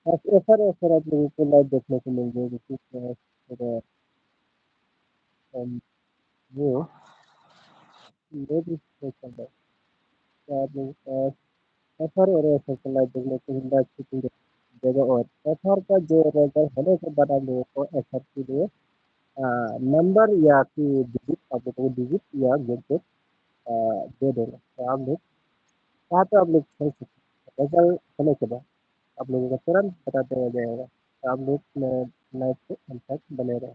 ऐसा ऐसा आप लोगों को लाइव देखने को मिल जाएगी कुछ वो मेरी चल रहा है तो आप लोग एफआर और एफआर को लाइव देखने को मिल रहा है जगह और एफआर का जो रेजल्ट होने के बाद आप लोगों को एफआर के लिए नंबर या कि डिजिट आप लोगों को डिजिट या गेट दे देना तो आप लोग वहाँ पे आप लोग खेल सकते हैं रिजल्ट होने के बाद आप लोगों को तुरंत बता दिया जाएगा तो आप लोग लाइव पे कॉन्टैक्ट बने रहे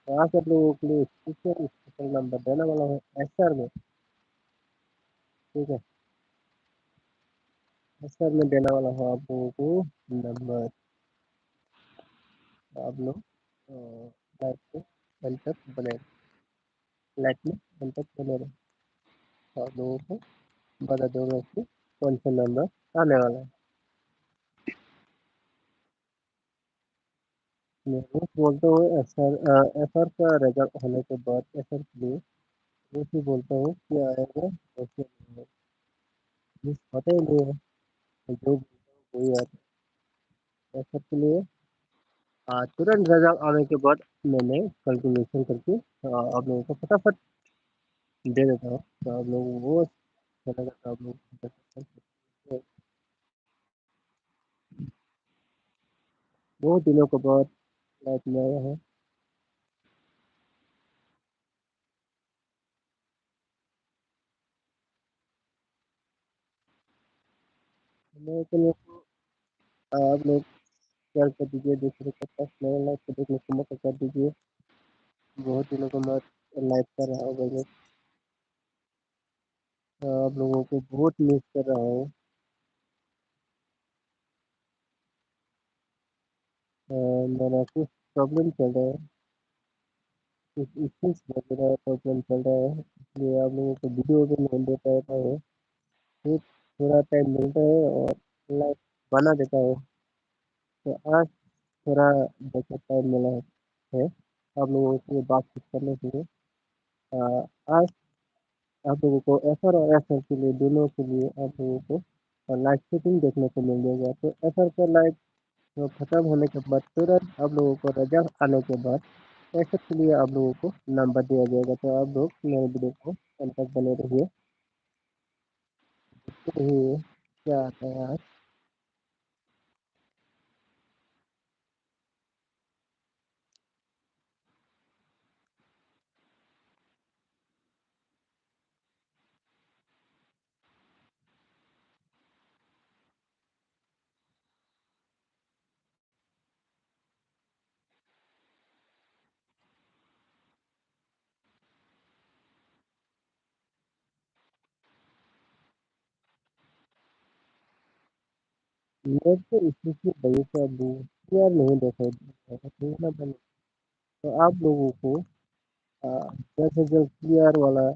तो आज आप लोगों के लिए स्पेशल नंबर देने वाला हूँ एसआर में ठीक है एसआर में देने वाला हूँ आप लोगों को नंबर आप लोग लाइव पे कॉन्टैक्ट बने लाइव में कॉन्टैक्ट बने रहे तो आप लोगों को बता दूंगा कि कौन सा नंबर आने वाला है मैं वो बोलता हूँ एसआर का रिजल्ट होने के बाद एसआर के लिए वो भी बोलता हूँ कि आएगा कैसे मिस होता ही नहीं है जो बोलता हूँ वही आता है एसआर के लिए तुरंत रिजल्ट आने के बाद मैंने कैलकुलेशन करके आप लोगों को फटाफट दे देता हूँ तो आप लोगों को वो अच्छा लगा तो आप लोग बहुत दिनों के बाद लाइफ में आया है मैं तो लोग आप लोग शेयर कर दीजिए दूसरे के पास मेरे लाइफ को देखने को मौका कर दीजिए बहुत दिनों को मैं लाइफ कर रहा हूँ भाई आप लोगों को बहुत मिस कर रहा हूँ मेरा कुछ प्रॉब्लम चल रहा है कुछ इश्यूज वगैरह प्रॉब्लम चल रहा है इसलिए आप लोगों को वीडियो भी नहीं दे पाता हूँ फिर थोड़ा टाइम मिलता है और लाइफ बना देता हूँ तो आज थोड़ा बेहतर टाइम मिला है आप लोगों से बातचीत करने के लिए अ, आज आप लोगों को एफआर और एफआर के लिए दोनों के लिए आप लोगों को लाइव शूटिंग देखने को मिल जाएगा तो एफआर का लाइव तो खत्म होने के बाद तुरंत आप लोगों को रजा आने के बाद एफआर के लिए आप लोगों को नंबर दिया जाएगा तो आप लोग मेरे वीडियो को कॉन्टैक्ट बने रहिए रहिए क्या आता है आज मेरे को इसलिए वजह से अब क्लियर नहीं देखना बने तो आप लोगों को जल्द से जल्द क्लियर वाला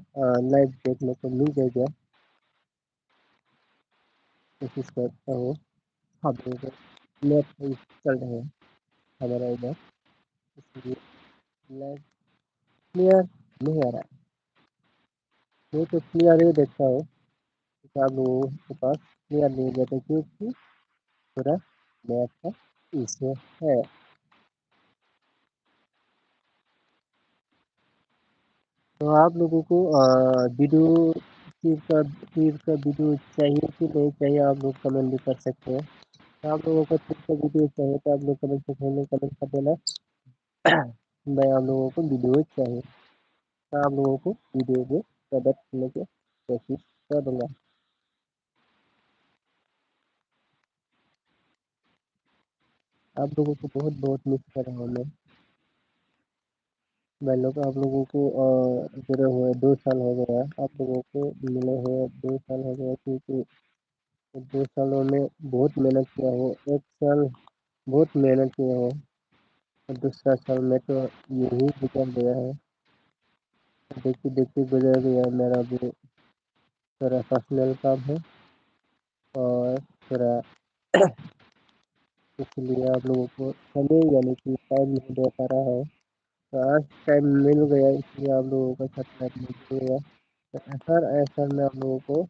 लाइव देखने को मिल जाएगा कोशिश करता हूँ आप लोगों को नेट सही चल रहे हैं हमारा इधर इसलिए लाइव क्लियर नहीं आ रहा है मैं तो क्लियर ही देखता हूँ कि आप लोगों के पास क्लियर नहीं रहता क्योंकि पूरा नेट का इशू है तो आप लोगों को वीडियो तीर का वीडियो चाहिए कि नहीं चाहिए आप लोग कमेंट भी कर सकते हैं तो आप लोगों को तीर का वीडियो चाहिए तो आप लोग कमेंट सेक्शन में कमेंट कर देना मैं आप लोगों को वीडियो चाहिए तो आप लोगों को वीडियो को प्रदर्शित करने की कोशिश करूँगा आप लोगों को बहुत बहुत मिस कर रहा हूँ मैं लोग आप लोगों को जुड़े हुए 2 साल हो गया आप लोगों को मिले हुए 2 साल हो गया क्योंकि 2 सालों में बहुत मेहनत किया हो, 1 साल बहुत मेहनत किया हो और दूसरा साल में तो यही गुजर गया है। देखते-देखते गुजर गया मेरा भी थोड़ा पर्सनल काम है और थोड़ा इसलिए आप लोगों को समय यानी कि टाइम नहीं दे पा रहा है। तो आज टाइम मिल गया इसलिए आप लोगों के साथ टाइम मिल गया। तो ऐसा में आप लोगों को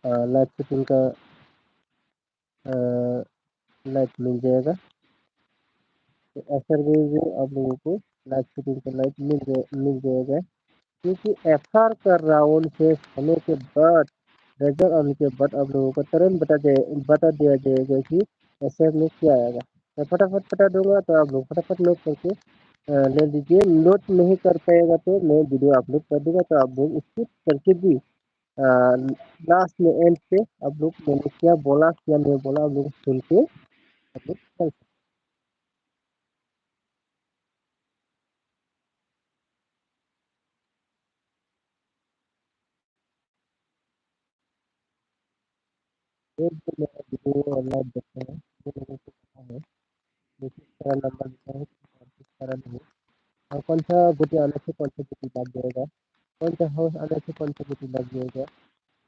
लाइव शूटिंग का अ, लाइव मिल जाएगा। तो ऐसा भी आप लोगों को लाइव शूटिंग का लाइव मिल जाएगा। क्योंकि एफआर का राउंड शेष होने के बाद रिजल्ट आने के बाद आप लोगों को तुरंत बता दिया जाएगा कि ऐसे में क्या आएगा। मैं फटाफट बता दूंगा तो आप लोग फटाफट नोट करके ले लीजिए। नोट नहीं कर पाएगा तो मैं वीडियो अपलोड कर दूंगा तो आप लोग स्किप करके भी लास्ट में एंड पे आप लोग मैंने क्या बोला क्या नहीं बोला आप लोग सुन के आप लोग चल सकते हैं। जो मेरा वीडियो लाइव देखते हैं वो लोगों को पता है कि किस तरह नंबर देता है और किस तरह नहीं। और कौन सा गुटी आने से कौन सा गुटी लग जाएगा, कौन सा हाउस आने से कौन सा गुटी लग जाएगा,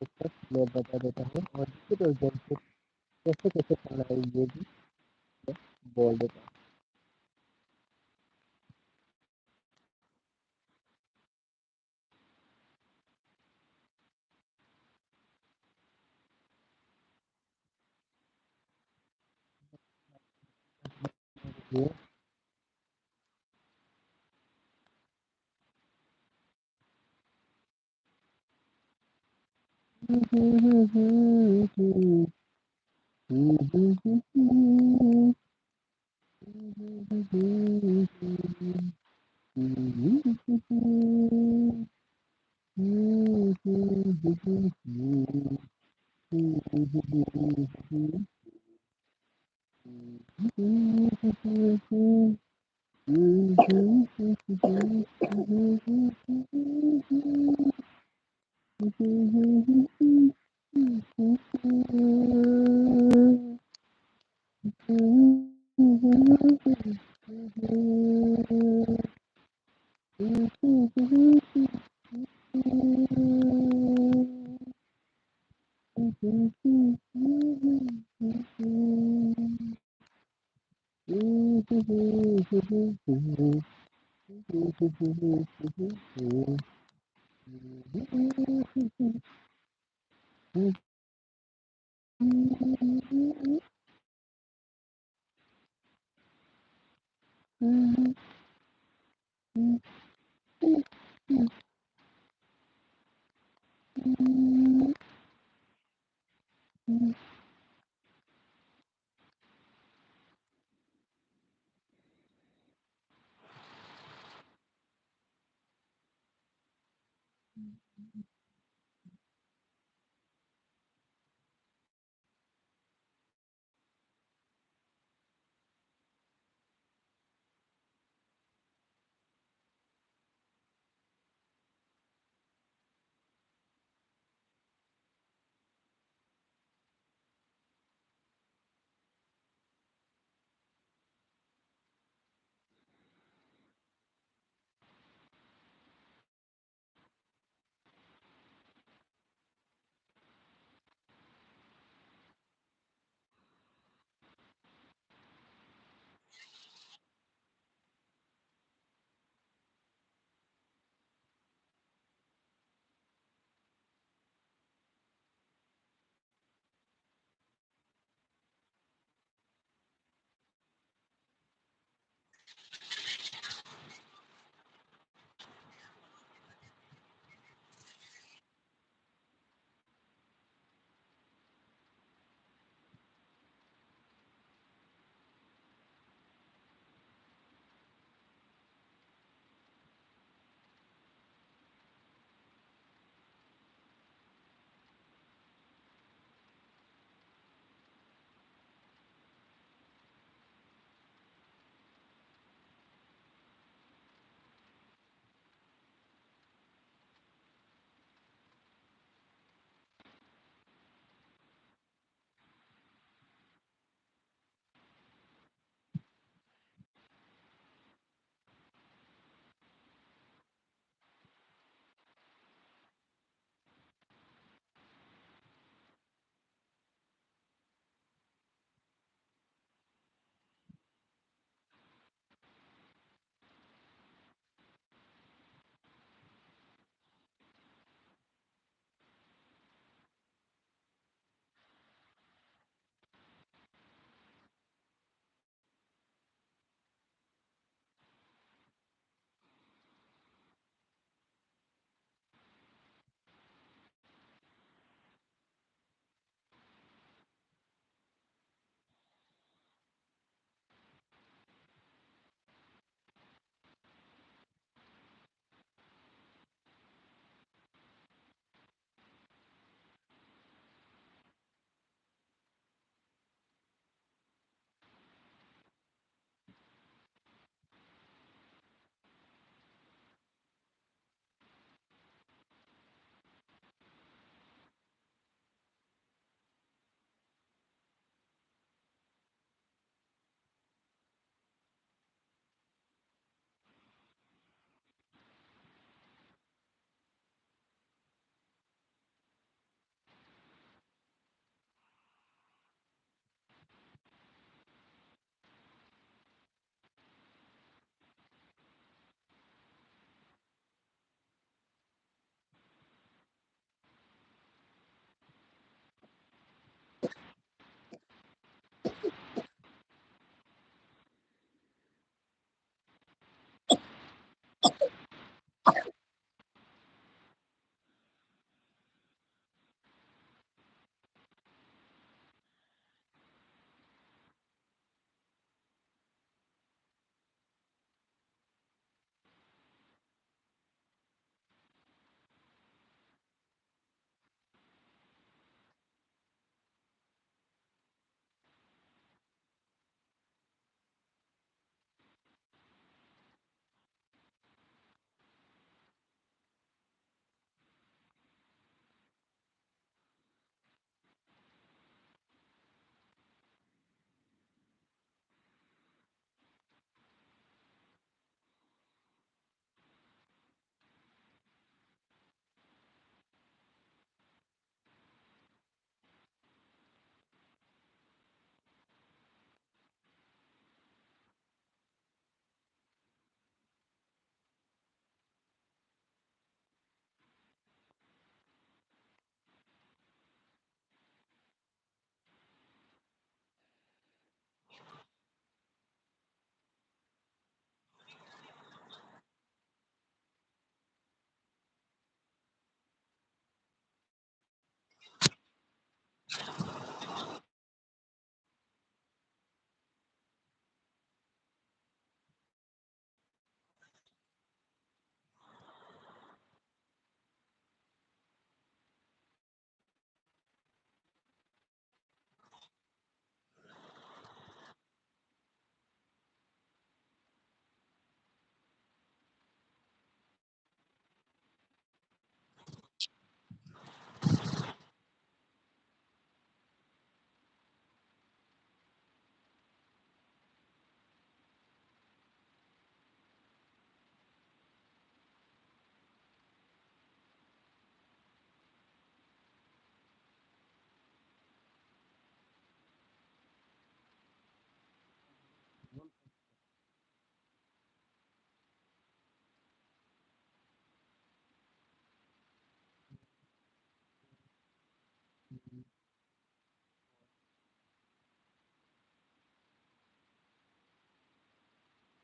इस सब मैं बता देता हूँ और फिर उस गेम को कैसे कैसे खेलना है ये भी मैं बोल देता हूँ।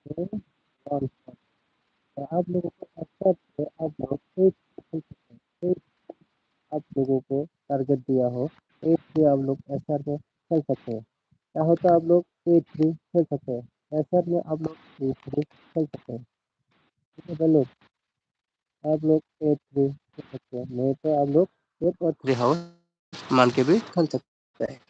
तो और आप लोगों को अच्छा है, आप लोग एक खेल सकते हैं। एक आप लोगों को टारगेट दिया हो, एक से आप लोग एसआर में खेल सकते हैं। क्या होता है आप लोग एट थ्री खेल सकते हैं, एसआर में आप लोग एट थ्री खेल सकते हैं। ठीक है लोग, आप लोग एट थ्री खेल सकते हैं, नहीं तो आप लोग एट और थ्री हाउस मान के भी खेल सकते हैं।